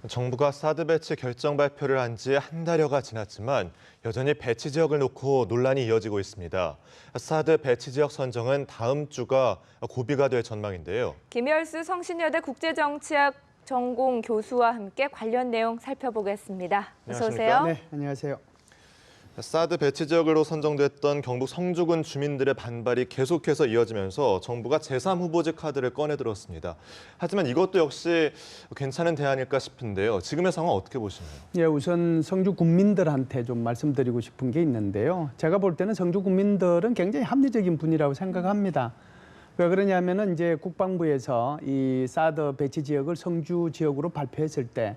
정부가 사드 배치 결정 발표를 한 지 한 달여가 지났지만 여전히 배치 지역을 놓고 논란이 이어지고 있습니다. 사드 배치 지역 선정은 다음 주가 고비가 될 전망인데요. 김열수 성신여대 국제정치학 전공 교수와 함께 관련 내용 살펴보겠습니다. 어서 오세요. 네, 안녕하세요. 사드 배치 지역으로 선정됐던 경북 성주군 주민들의 반발이 계속해서 이어지면서 정부가 제3후보지 카드를 꺼내들었습니다. 하지만 이것도 역시 괜찮은 대안일까 싶은데요. 지금의 상황 어떻게 보시나요? 예, 우선 성주 군민들한테 좀 말씀드리고 싶은 게 있는데요. 제가 볼 때는 성주 군민들은 굉장히 합리적인 분이라고 생각합니다. 왜 그러냐면은 이제 국방부에서 이 사드 배치 지역을 성주 지역으로 발표했을 때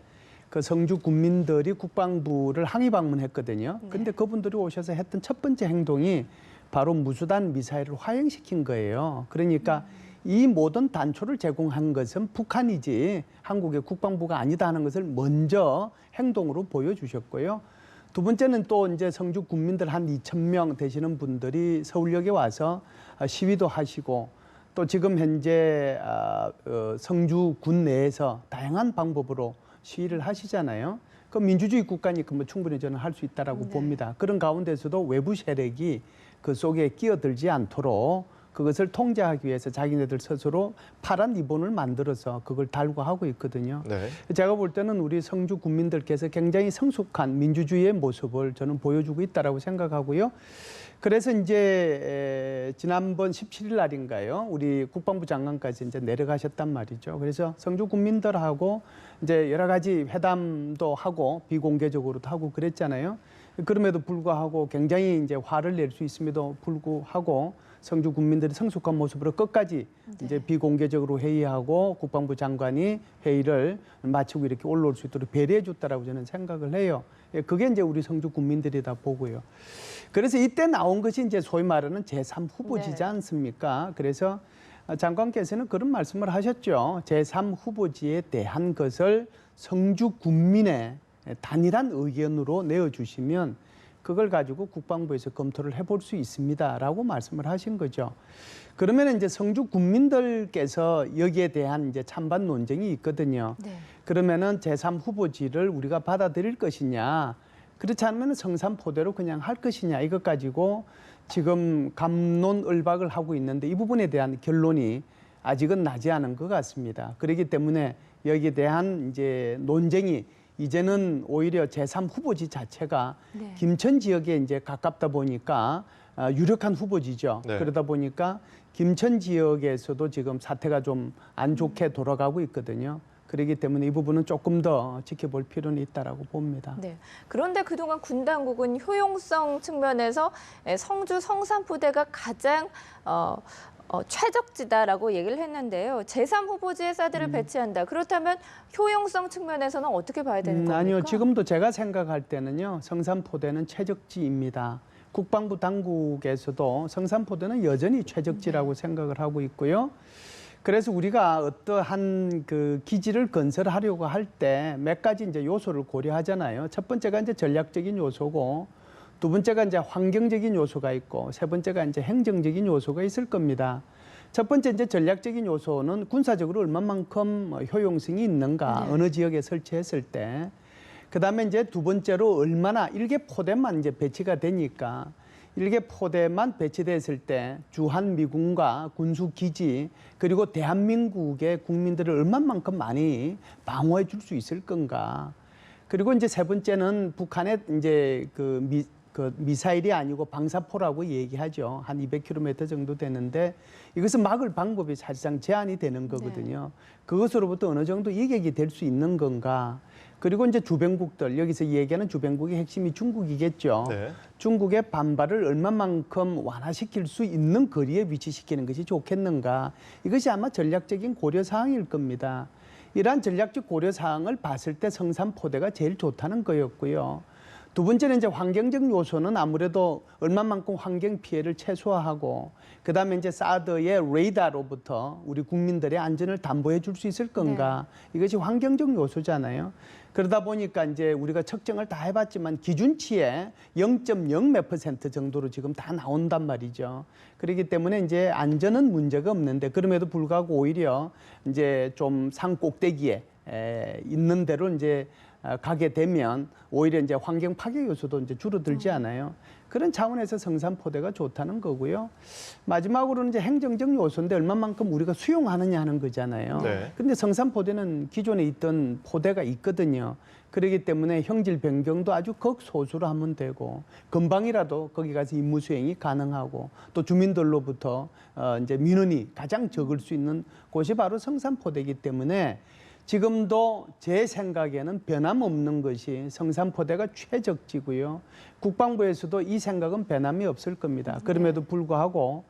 그 성주 군민들이 국방부를 항의 방문했거든요. 근데 그분들이 오셔서 했던 첫 번째 행동이 바로 무수단 미사일을 화형시킨 거예요. 그러니까 이 모든 단초를 제공한 것은 북한이지 한국의 국방부가 아니다 하는 것을 먼저 행동으로 보여주셨고요. 두 번째는 또 이제 성주 군민들 한 2,000명 되시는 분들이 서울역에 와서 시위도 하시고 또 지금 현재 성주군 내에서 다양한 방법으로 시위를 하시잖아요. 그 민주주의 국가니까 뭐 충분히 저는 할 수 있다라고 봅니다. 그런 가운데서도 외부 세력이 그 속에 끼어들지 않도록 그것을 통제하기 위해서 자기네들 스스로 파란 리본을 만들어서 그걸 달고 하고 있거든요. 네. 제가 볼 때는 우리 성주 국민들께서 굉장히 성숙한 민주주의의 모습을 저는 보여주고 있다라고 생각하고요. 그래서 이제 지난번 17일 날인가요? 우리 국방부 장관까지 이제 내려가셨단 말이죠. 그래서 성주 국민들하고 이제 여러 가지 회담도 하고 비공개적으로도 하고 그랬잖아요. 그럼에도 불구하고 굉장히 이제 화를 낼 수 있음에도 불구하고 성주 국민들이 성숙한 모습으로 끝까지 이제 비공개적으로 회의하고 국방부 장관이 회의를 마치고 이렇게 올라올 수 있도록 배려해 줬다라고 저는 생각을 해요. 그게 이제 우리 성주 국민들이다 보고요. 그래서 이때 나온 것이 이제 소위 말하는 제3후보지지 않습니까? 그래서 장관께서는 그런 말씀을 하셨죠. 제3후보지에 대한 것을 성주 군민의 단일한 의견으로 내어주시면 그걸 가지고 국방부에서 검토를 해볼 수 있습니다라고 말씀을 하신 거죠. 그러면 이제 성주 군민들께서 여기에 대한 이제 찬반 논쟁이 있거든요. 그러면은 제3후보지를 우리가 받아들일 것이냐, 그렇지 않으면 성산포대로 그냥 할 것이냐, 이것 가지고 지금 갑론을박을 하고 있는데 이 부분에 대한 결론이 아직은 나지 않은 것 같습니다. 그렇기 때문에 여기에 대한 이제 논쟁이 이제는 오히려 제3후보지 자체가 김천 지역에 이제 가깝다 보니까 유력한 후보지죠. 네. 그러다 보니까 김천 지역에서도 지금 사태가 좀 안 좋게 돌아가고 있거든요. 그렇기 때문에 이 부분은 조금 더 지켜볼 필요는 있다라고 봅니다. 네. 그런데 그동안 군 당국은 효용성 측면에서 성주 성산포대가 가장 최적지다라고 얘기를 했는데요. 제3후보지에 사드를 배치한다. 그렇다면 효용성 측면에서는 어떻게 봐야 되는 겁니까? 아니요. 지금도 제가 생각할 때는요. 성산포대는 최적지입니다. 국방부 당국에서도 성산포대는 여전히 최적지라고 생각을 하고 있고요. 그래서 우리가 어떠한 그 기지를 건설하려고 할 때 몇 가지 이제 요소를 고려하잖아요. 첫 번째가 이제 전략적인 요소고, 두 번째가 이제 환경적인 요소가 있고, 세 번째가 이제 행정적인 요소가 있을 겁니다. 첫 번째 이제 전략적인 요소는 군사적으로 얼마만큼 효용성이 있는가, 어느 지역에 설치했을 때. 그다음에 이제 두 번째로 얼마나 일개 포대만 이제 배치가 되니까 일개 포대만 배치됐을 때 주한 미군과 군수 기지 그리고 대한민국의 국민들을 얼마만큼 많이 방어해 줄 수 있을 건가. 그리고 이제 세 번째는 북한의 이제 그 미사일이 아니고 방사포라고 얘기하죠. 한 200km 정도 되는데 이것은 막을 방법이 사실상 제한이 되는 거거든요. 그것으로부터 어느 정도 이격이 될 수 있는 건가. 그리고 이제 주변국들, 여기서 얘기하는 주변국의 핵심이 중국이겠죠. 네. 중국의 반발을 얼마만큼 완화시킬 수 있는 거리에 위치시키는 것이 좋겠는가. 이것이 아마 전략적인 고려사항일 겁니다. 이러한 전략적 고려사항을 봤을 때 성산포대가 제일 좋다는 거였고요. 두 번째는 이제 환경적 요소는 아무래도 얼마만큼 환경 피해를 최소화하고, 그다음에 이제 사드의 레이더로부터 우리 국민들의 안전을 담보해 줄 수 있을 건가. 이것이 환경적 요소잖아요. 그러다 보니까 이제 우리가 측정을 다 해봤지만 기준치에 0.0 몇 % 정도로 지금 다 나온단 말이죠. 그렇기 때문에 이제 안전은 문제가 없는데, 그럼에도 불구하고 오히려 이제 좀 산 꼭대기에 있는 대로 이제 가게 되면 오히려 이제 환경 파괴 요소도 이제 줄어들지 않아요. 그런 차원에서 성산포대가 좋다는 거고요. 마지막으로는 이제 행정적 요소인데 얼마만큼 우리가 수용하느냐 하는 거잖아요. 네. 근데 성산포대는 기존에 있던 포대가 있거든요. 그렇기 때문에 형질 변경도 아주 극소수로 하면 되고 금방이라도 거기 가서 임무 수행이 가능하고 또 주민들로부터 이제 민원이 가장 적을 수 있는 곳이 바로 성산포대이기 때문에 지금도 제 생각에는 변함없는 것이 성산포대가 최적지고요. 국방부에서도 이 생각은 변함이 없을 겁니다. 그럼에도 불구하고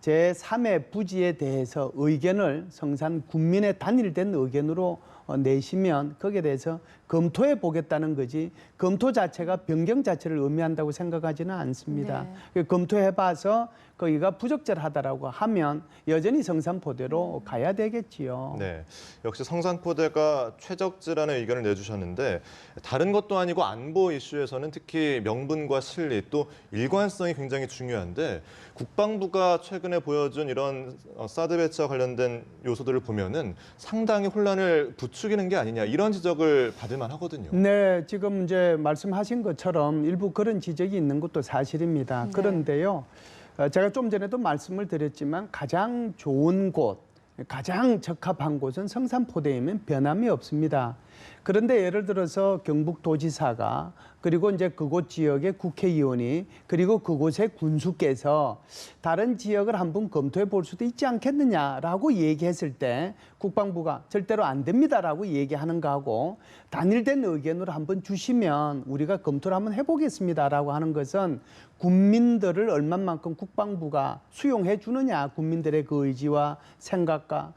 제3의 부지에 대해서 의견을 성산 군민의 단일된 의견으로 내시면 거기에 대해서 검토해 보겠다는 거지 검토 자체가 변경 자체를 의미한다고 생각하지는 않습니다. 검토해 봐서 거기가 부적절하다라고 하면 여전히 성산포대로 가야 되겠지요. 네, 역시 성산포대가 최적지라는 의견을 내주셨는데 다른 것도 아니고 안보 이슈에서는 특히 명분과 실리 또 일관성이 굉장히 중요한데 국방부가 최근에 보여준 이런 사드 배치와 관련된 요소들을 보면은 상당히 혼란을 부추기는 게 아니냐 이런 지적을 받을 만하거든요. 네, 지금 이제 말씀하신 것처럼 일부 그런 지적이 있는 것도 사실입니다. 네. 그런데요, 제가 좀 전에도 말씀을 드렸지만 가장 좋은 곳, 가장 적합한 곳은 성산포대이면 변함이 없습니다. 그런데 예를 들어서 경북도지사가 그리고 이제 그곳 지역의 국회의원이 그리고 그곳의 군수께서 다른 지역을 한번 검토해 볼 수도 있지 않겠느냐라고 얘기했을 때 국방부가 절대로 안 됩니다라고 얘기하는 거하고 단일된 의견으로 한번 주시면 우리가 검토를 한번 해보겠습니다라고 하는 것은 국민들을 얼마만큼 국방부가 수용해 주느냐 국민들의 그 의지와 생각과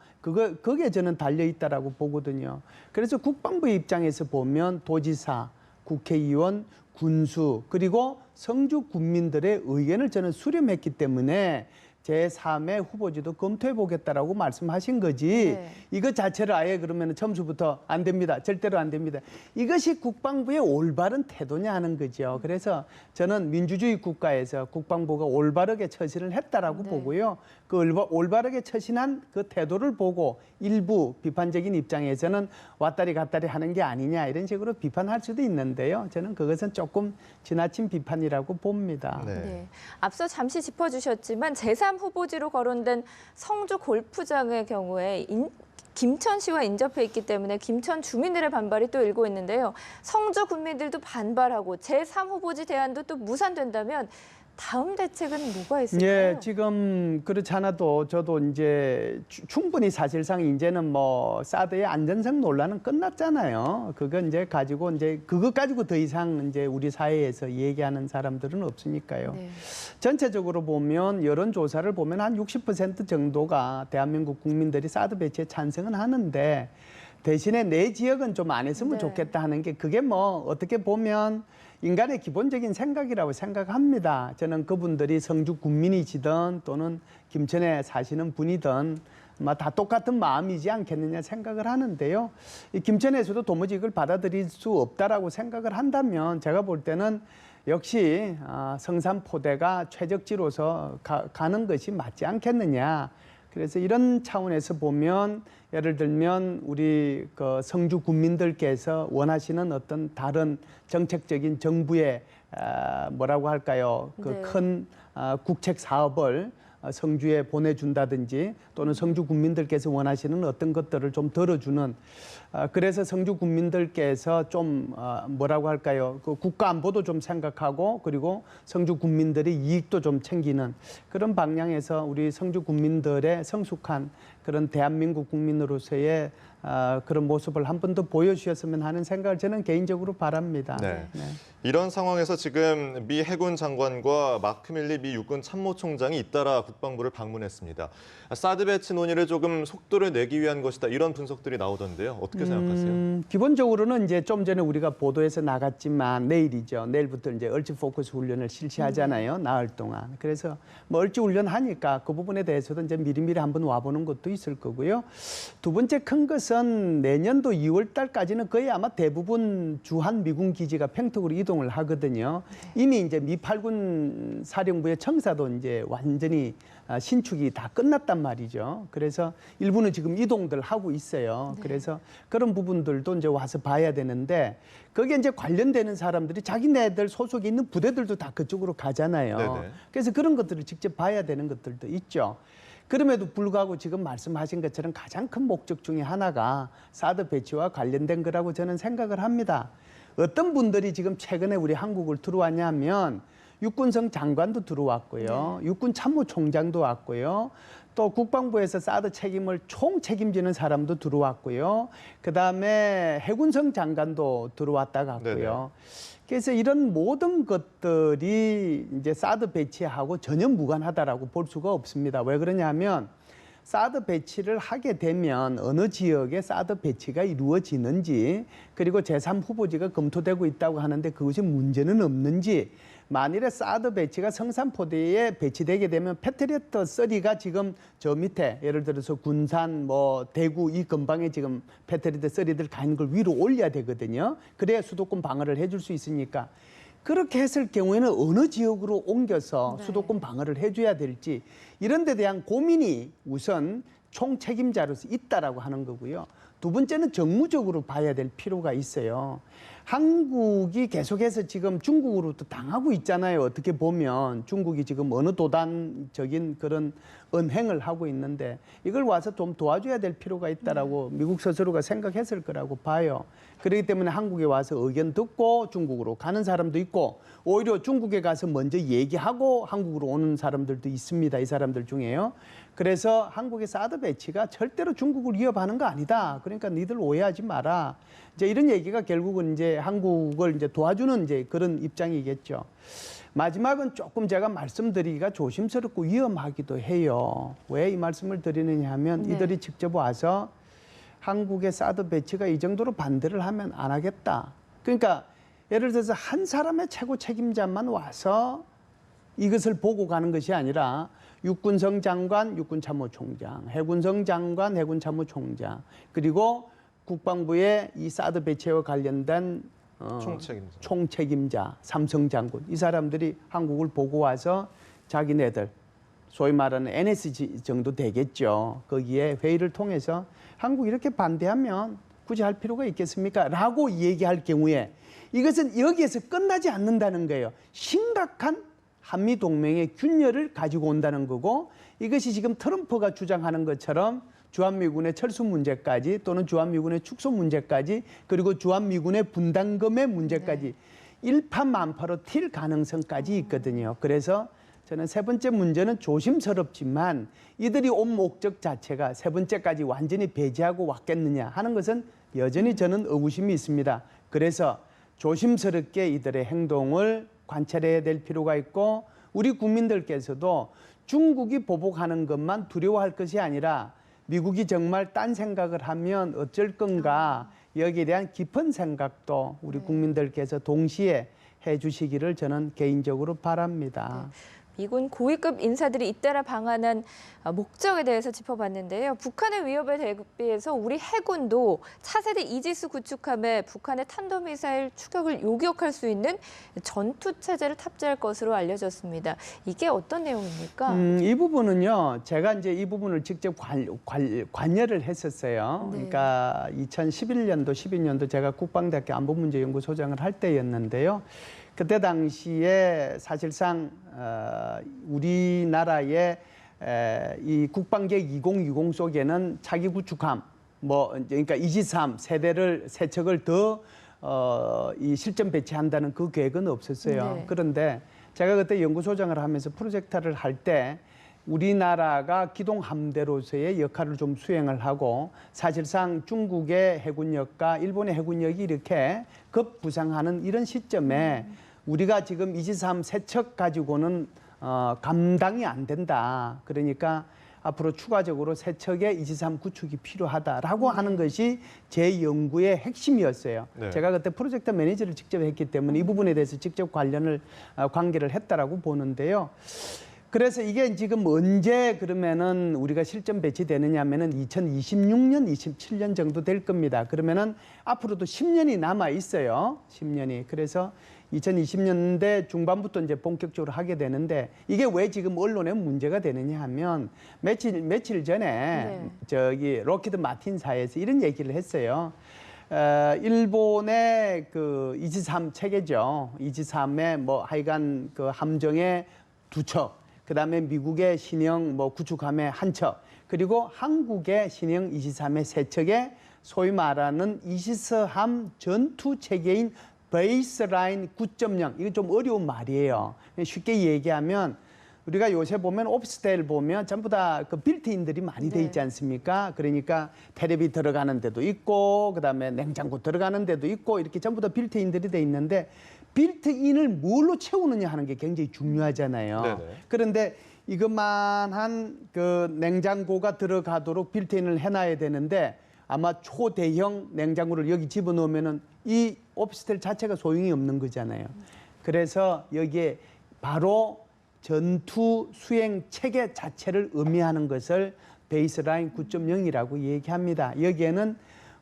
거기에 저는 달려 있다라고 보거든요. 그래서 국방부 입장에서 보면 도지사, 국회의원, 군수 그리고 성주 군민들의 의견을 저는 수렴했기 때문에 제3의 후보지도 검토해 보겠다라고 말씀하신 거지. 네. 이것 자체를 아예 그러면 처음부터 안 됩니다. 절대로 안 됩니다. 이것이 국방부의 올바른 태도냐 하는 거죠. 그래서 저는 민주주의 국가에서 국방부가 올바르게 처신을 했다라고 네. 보고요. 그 올바르게 처신한 그 태도를 보고 일부 비판적인 입장에서는 왔다리 갔다리 하는 게 아니냐 이런 식으로 비판할 수도 있는데요. 저는 그것은 조금 지나친 비판이라고 봅니다. 네. 네. 앞서 잠시 짚어주셨지만 제3 후보지로 거론된 성주 골프장의 경우에 김천시와 인접해 있기 때문에 김천 주민들의 반발이 또 일고 있는데요. 성주 군민들도 반발하고 제3 후보지 대안도 또 무산된다면 다음 대책은 뭐가 있을까요? 예, 지금 그렇지 않아도 저도 이제 충분히 사실상 이제는 뭐 사드의 안전성 논란은 끝났잖아요. 그건 이제 가지고 이제 그것 가지고 더 이상 이제 우리 사회에서 얘기하는 사람들은 없으니까요. 네. 전체적으로 보면 여론조사를 보면 한 60% 정도가 대한민국 국민들이 사드 배치에 찬성은 하는데 대신에 내 지역은 좀 안 했으면 네. 좋겠다 하는 게 그게 뭐 어떻게 보면 인간의 기본적인 생각이라고 생각합니다. 저는 그분들이 성주 군민이시든 또는 김천에 사시는 분이든 다 똑같은 마음이지 않겠느냐 생각을 하는데요. 이 김천에서도 도무지 이걸 받아들일 수 없다라고 생각을 한다면 제가 볼 때는 역시 성산포대가 최적지로서 가는 것이 맞지 않겠느냐. 그래서 이런 차원에서 보면 예를 들면 우리 그 성주 군민들께서 원하시는 어떤 다른 정책적인 정부의 뭐라고 할까요? 그 네. 큰 국책 사업을 성주에 보내준다든지 또는 성주 군민들께서 원하시는 어떤 것들을 좀 덜어주는 그래서 성주 군민들께서 좀 뭐라고 할까요? 그 국가 안보도 좀 생각하고 그리고 성주 군민들의 이익도 좀 챙기는 그런 방향에서 우리 성주 군민들의 성숙한 그런 대한민국 국민으로서의 그런 모습을 한 번 더 보여주셨으면 하는 생각을 저는 개인적으로 바랍니다. 네. 이런 상황에서 지금 미 해군 장관과 마크 밀리 미 육군 참모총장이 잇따라 국방부를 방문했습니다. 사드 배치 논의를 조금 속도를 내기 위한 것이다 이런 분석들이 나오던데요. 어떻게 생각하세요? 기본적으로는 이제 좀 전에 우리가 보도에서 나갔지만 내일이죠. 내일부터 이제 얼지 포커스 훈련을 실시하잖아요. 나흘 동안. 그래서 뭐 얼지 훈련 하니까 그 부분에 대해서도 이제 미리미리 한번 와보는 것도 있을 거고요. 두 번째 큰 것은 내년도 2월 달까지는 거의 아마 대부분 주한 미군 기지가 평택으로 이동을 하거든요. 이미 이제 미 8군 사령부의 청사도 이제 완전히 신축이 다 끝났단 말이죠. 그래서 일부는 지금 이동들 하고 있어요. 그래서 그런 부분들도 이제 와서 봐야 되는데 거기에 이제 관련되는 사람들이 자기네들 소속에 있는 부대들도 다 그쪽으로 가잖아요. 네네. 그래서 그런 것들을 직접 봐야 되는 것들도 있죠. 그럼에도 불구하고 지금 말씀하신 것처럼 가장 큰 목적 중에 하나가 사드 배치와 관련된 거라고 저는 생각을 합니다. 어떤 분들이 지금 최근에 우리 한국을 들어왔냐면 육군성 장관도 들어왔고요. 육군 참모총장도 왔고요. 또 국방부에서 사드 책임을 총 책임지는 사람도 들어왔고요. 그다음에 해군성 장관도 들어왔다 갔고요. 네네. 그래서 이런 모든 것들이 이제 사드 배치하고 전혀 무관하다라고 볼 수가 없습니다. 왜 그러냐면 사드 배치를 하게 되면 어느 지역에 사드 배치가 이루어지는지 그리고 제3후보지가 검토되고 있다고 하는데 그것이 문제는 없는지 만일에 사드 배치가 성산포대에 배치되게 되면 패트리어트 3가 지금 저 밑에 예를 들어서 군산, 대구 이 근방에 지금 패트리어트 3들 가 있는 걸 위로 올려야 되거든요. 그래야 수도권 방어를 해줄 수 있으니까. 그렇게 했을 경우에는 어느 지역으로 옮겨서 수도권 방어를 해줘야 될지 이런 데 대한 고민이 우선 총책임자로서 있다라고 하는 거고요. 두 번째는 정무적으로 봐야 될 필요가 있어요. 한국이 계속해서 지금 중국으로도 당하고 있잖아요. 어떻게 보면 중국이 지금 어느 도단적인 그런 언행을 하고 있는데 이걸 와서 좀 도와줘야 될 필요가 있다라고 미국 스스로가 생각했을 거라고 봐요. 그렇기 때문에 한국에 와서 의견 듣고 중국으로 가는 사람도 있고 오히려 중국에 가서 먼저 얘기하고 한국으로 오는 사람들도 있습니다. 이 사람들 중에요. 그래서 한국의 사드 배치가 절대로 중국을 위협하는 거 아니다. 그러니까 니들 오해하지 마라. 이제 이런 얘기가 결국은 이제 한국을 이제 도와주는 이제 그런 입장이겠죠. 마지막은 조금 제가 말씀드리기가 조심스럽고 위험하기도 해요. 왜 이 말씀을 드리느냐 하면 이들이 직접 와서 한국의 사드 배치가 이 정도로 반대를 하면 안 하겠다. 그러니까 예를 들어서 한 사람의 최고 책임자만 와서 이것을 보고 가는 것이 아니라 육군성 장관, 육군참모총장, 해군성 장관, 해군참모총장, 그리고 국방부의 이 사드 배치와 관련된 총책임자, 삼성 장군, 이 사람들이 한국을 보고 와서 자기네들 소위 말하는 NSC 정도 되겠죠. 거기에 회의를 통해서 한국 이렇게 반대하면 굳이 할 필요가 있겠습니까? 라고 얘기할 경우에 이것은 여기에서 끝나지 않는다는 거예요. 심각한 한미동맹의 균열을 가지고 온다는 거고 이것이 지금 트럼프가 주장하는 것처럼 주한미군의 철수 문제까지 또는 주한미군의 축소 문제까지 그리고 주한미군의 분담금의 문제까지 일파만파로 튈 가능성까지 있거든요. 그래서 저는 세 번째 문제는 조심스럽지만 이들이 온 목적 자체가 세 번째까지 완전히 배제하고 왔겠느냐 하는 것은 여전히 저는 의구심이 있습니다. 그래서 조심스럽게 이들의 행동을 관찰해야 될 필요가 있고 우리 국민들께서도 중국이 보복하는 것만 두려워할 것이 아니라 미국이 정말 딴 생각을 하면 어쩔 건가 여기에 대한 깊은 생각도 우리 국민들께서 동시에 해주시기를 저는 개인적으로 바랍니다. 미군 고위급 인사들이 잇따라 방한한 목적에 대해서 짚어봤는데요. 북한의 위협에 대비해서 우리 해군도 차세대 이지스 구축함에 북한의 탄도미사일 추격을 요격할 수 있는 전투체제를 탑재할 것으로 알려졌습니다. 이게 어떤 내용입니까? 이 부분은요. 제가 이제 이 부분을 직접 관여를 했었어요. 그러니까 2011년도, 12년도 제가 국방대학교 안보문제연구소장을 할 때였는데요. 그때 당시에 사실상 우리나라의 이 국방계획 2020 속에는 차기 구축함, 그러니까 이지스함 세척을 더 이 실전 배치한다는 그 계획은 없었어요. 그런데 제가 그때 연구소장을 하면서 프로젝트를 할 때 우리나라가 기동함대로서의 역할을 좀 수행을 하고 사실상 중국의 해군력과 일본의 해군력이 이렇게 급부상하는 이런 시점에 우리가 지금 이지스함 세척 가지고는 감당이 안 된다. 그러니까 앞으로 추가적으로 세척의 이지스함 구축이 필요하다라고 하는 것이 제 연구의 핵심이었어요. 제가 그때 프로젝트 매니저를 직접 했기 때문에 이 부분에 대해서 직접 관계를 했다라고 보는데요. 그래서 이게 지금 언제 그러면은 우리가 실전 배치되느냐 하면은 2026년, 27년 정도 될 겁니다. 그러면은 앞으로도 10년이 남아 있어요. 10년이. 그래서 2020년대 중반부터 이제 본격적으로 하게 되는데 이게 왜 지금 언론에 문제가 되느냐 하면 며칠 전에 네. 저기 로키드 마틴사에서 이런 얘기를 했어요. 일본의 그 이지삼 체계죠. 이지삼의 뭐 하여간 그 함정의 두 척, 그다음에 미국의 신형 뭐 구축함의 한 척, 그리고 한국의 신형 이지삼의 세 척의 소위 말하는 이지스함 전투 체계인 베이스라인 9.0. 이거 좀 어려운 말이에요. 쉽게 얘기하면 우리가 요새 보면 오피스텔 보면 전부 다 그 빌트인들이 많이 돼 있지 않습니까? 그러니까 텔레비 들어가는 데도 있고 그다음에 냉장고 들어가는 데도 있고 이렇게 전부 다 빌트인들이 돼 있는데 빌트인을 뭘로 채우느냐 하는 게 굉장히 중요하잖아요. 네네. 그런데 이것만한 그 냉장고가 들어가도록 빌트인을 해놔야 되는데 아마 초대형 냉장고를 여기 집어넣으면은 이 오피스텔 자체가 소용이 없는 거잖아요. 그래서 여기에 바로 전투 수행 체계 자체를 의미하는 것을 베이스라인 9.0이라고 얘기합니다. 여기에는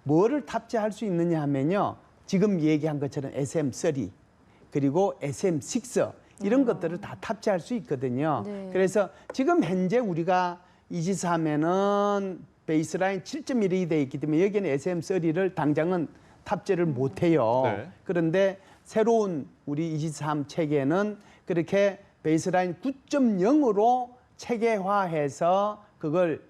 뭐를 탑재할 수 있느냐 하면요. 지금 얘기한 것처럼 SM-30 그리고 SM-6 이런 것들을 다 탑재할 수 있거든요. 네. 그래서 지금 현재 우리가 이지스함에는 베이스라인 7.1이 돼 있기 때문에 여기에는 SM-30를 당장은 탑재를 못해요. 네. 그런데 새로운 우리 이지스함 체계는 그렇게 베이스라인 9.0으로 체계화해서 그걸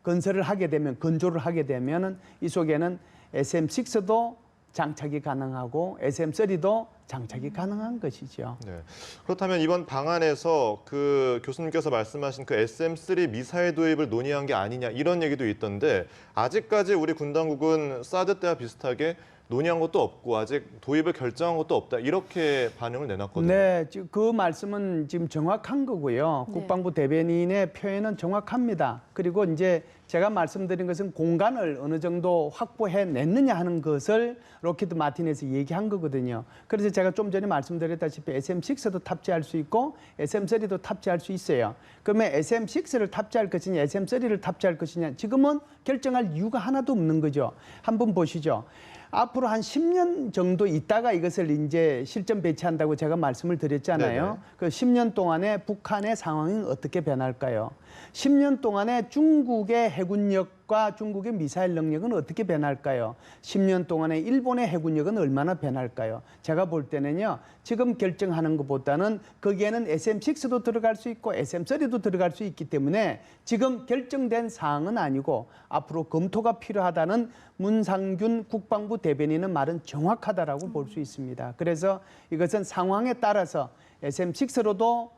건설을 하게 되면 건조를 하게 되면은 이 속에는 SM-6도 장착이 가능하고 SM-30도 장착이 가능한 것이죠. 네. 그렇다면 이번 방안에서 그 교수님께서 말씀하신 그 SM-3 미사일 도입을 논의한 게 아니냐 이런 얘기도 있던데 아직까지 우리 군 당국은 사드 때와 비슷하게 논의한 것도 없고 아직 도입을 결정한 것도 없다 이렇게 반응을 내놨거든요. 네, 그 말씀은 지금 정확한 거고요. 네. 국방부 대변인의 표현은 정확합니다. 그리고 이제 제가 말씀드린 것은 공간을 어느 정도 확보해 냈느냐 하는 것을 로키드 마틴에서 얘기한 거거든요. 그래서 제가 좀 전에 말씀드렸다시피 SM-6도 탑재할 수 있고 SM-30도 탑재할 수 있어요. 그러면 SM-6를 탑재할 것이냐 SM-30를 탑재할 것이냐 지금은 결정할 이유가 하나도 없는 거죠. 한번 보시죠. 앞으로 한 10년 정도 있다가 이것을 이제 실전 배치한다고 제가 말씀을 드렸잖아요. 네네. 그 10년 동안에 북한의 상황이 어떻게 변할까요? 10년 동안에 중국의 해군력과 중국의 미사일 능력은 어떻게 변할까요? 10년 동안에 일본의 해군력은 얼마나 변할까요? 제가 볼 때는요. 지금 결정하는 것보다는 거기에는 SM-6도 들어갈 수 있고 SM-30도 들어갈 수 있기 때문에 지금 결정된 사항은 아니고 앞으로 검토가 필요하다는 문상균 국방부 대변인의 말은 정확하다라고 볼 수 있습니다. 그래서 이것은 상황에 따라서 SM-6로도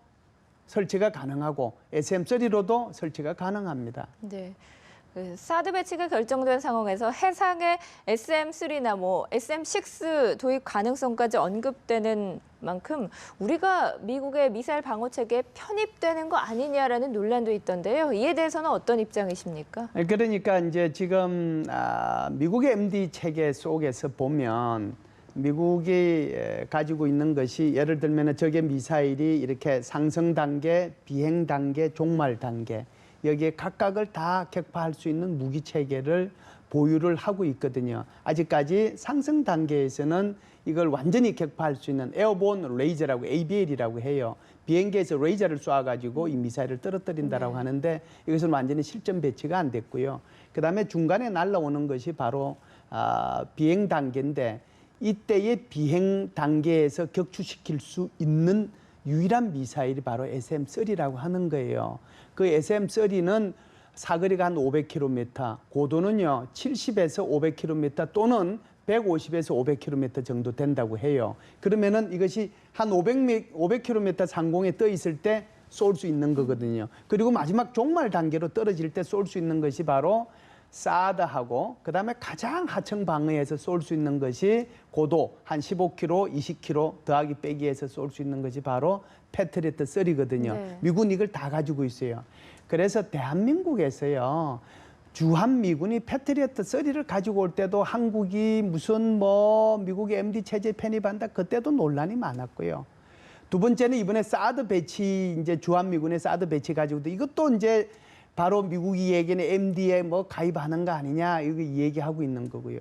설치가 가능하고 SM-30로도 설치가 가능합니다. 네. 그 사드 배치가 결정된 상황에서 해상의 SM-3나 뭐 SM-6 도입 가능성까지 언급되는 만큼 우리가 미국의 미사일 방어 체계에 편입되는 거 아니냐라는 논란도 있던데요. 이에 대해서는 어떤 입장이십니까? 그러니까 이제 지금 미국의 MD 체계 속에서 보면 미국이 가지고 있는 것이 예를 들면 적의 미사일이 이렇게 상승 단계, 비행 단계, 종말 단계 여기에 각각을 다 격파할 수 있는 무기 체계를 보유를 하고 있거든요. 아직까지 상승 단계에서는 이걸 완전히 격파할 수 있는 에어본 레이저라고 ABL이라고 해요. 비행기에서 레이저를 쏴가지고 이 미사일을 떨어뜨린다라고 하는데 이것은 완전히 실전 배치가 안 됐고요. 그다음에 중간에 날아오는 것이 바로 비행 단계인데 이때의 비행 단계에서 격추시킬 수 있는 유일한 미사일이 바로 SM-30라고 하는 거예요. 그 SM-30는 사거리가 한 500km, 고도는요 70에서 500km 또는 150에서 500km 정도 된다고 해요. 그러면은 이것이 한 500km 상공에 떠 있을 때 쏠 수 있는 거거든요. 그리고 마지막 종말 단계로 떨어질 때 쏠 수 있는 것이 바로 사드하고 그다음에 가장 하청 방어에서 쏠 수 있는 것이 고도 한 15km, 20km 더하기 빼기해서 쏠 수 있는 것이 바로 패트리어트 3거든요. 네. 미국은 이걸 다 가지고 있어요. 그래서 대한민국에서요. 주한미군이 패트리어트 3를 가지고 올 때도 한국이 무슨 뭐 미국의 MD 체제 편입한다 그때도 논란이 많았고요. 두 번째는 이번에 사드 배치 이제 주한미군의 사드 배치 가지고도 이것도 이제 바로 미국이 얘기는 MD에 뭐 가입하는 거 아니냐 이거 얘기하고 있는 거고요.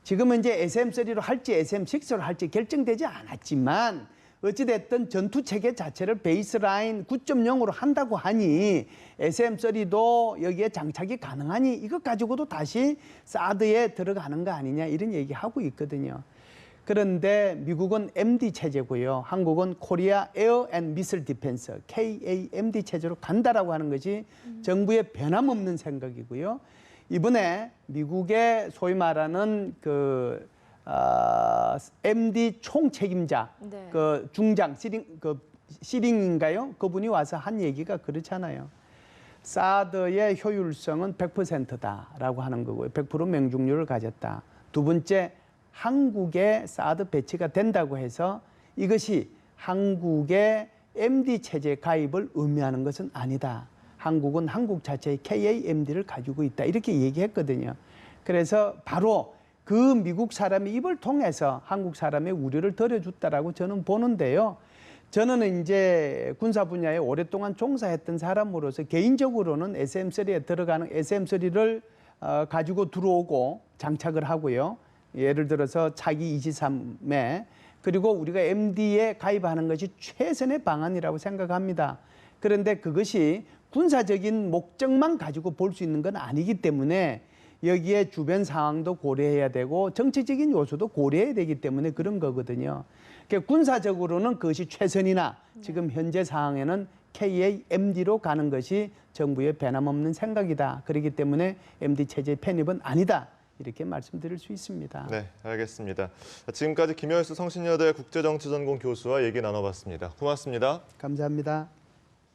지금은 이제 SM3로 할지 SM6로 할지 결정되지 않았지만 어찌됐든 전투 체계 자체를 베이스라인 9.0으로 한다고 하니 SM3도 여기에 장착이 가능하니 이것 가지고도 다시 사드에 들어가는 거 아니냐 이런 얘기하고 있거든요. 그런데 미국은 MD 체제고요. 한국은 코리아 에어 앤 미슬 디펜스 KAMD 체제로 간다라고 하는 것이 정부의 변함없는 생각이고요. 이번에 미국의 소위 말하는 MD 총 책임자, 네. 그 중장 시링인가요? 그분이 와서 한 얘기가 그렇잖아요. 사드의 효율성은 100%다라고 하는 거고요. 100% 명중률을 가졌다. 두 번째, 한국에 사드 배치가 된다고 해서 이것이 한국의 MD 체제 가입을 의미하는 것은 아니다. 한국은 한국 자체의 KAMD를 가지고 있다. 이렇게 얘기했거든요. 그래서 바로 그 미국 사람의 입을 통해서 한국 사람의 우려를 덜어줬다라고 저는 보는데요. 저는 이제 군사 분야에 오랫동안 종사했던 사람으로서 개인적으로는 SM3에 들어가는 SM3를 가지고 들어오고 장착을 하고요. 예를 들어서 차기 23에 그리고 우리가 MD에 가입하는 것이 최선의 방안이라고 생각합니다. 그런데 그것이 군사적인 목적만 가지고 볼 수 있는 건 아니기 때문에 여기에 주변 상황도 고려해야 되고 정치적인 요소도 고려해야 되기 때문에 그런 거거든요. 그러니까 군사적으로는 그것이 최선이나 지금 현재 상황에는 KAMD로 가는 것이 정부의 변함없는 생각이다. 그렇기 때문에 MD 체제 편입은 아니다. 이렇게 말씀드릴 수 있습니다. 네, 알겠습니다. 지금까지 김여수 성신여대 국제정치전공 교수와 얘기 나눠봤습니다. 고맙습니다. 감사합니다.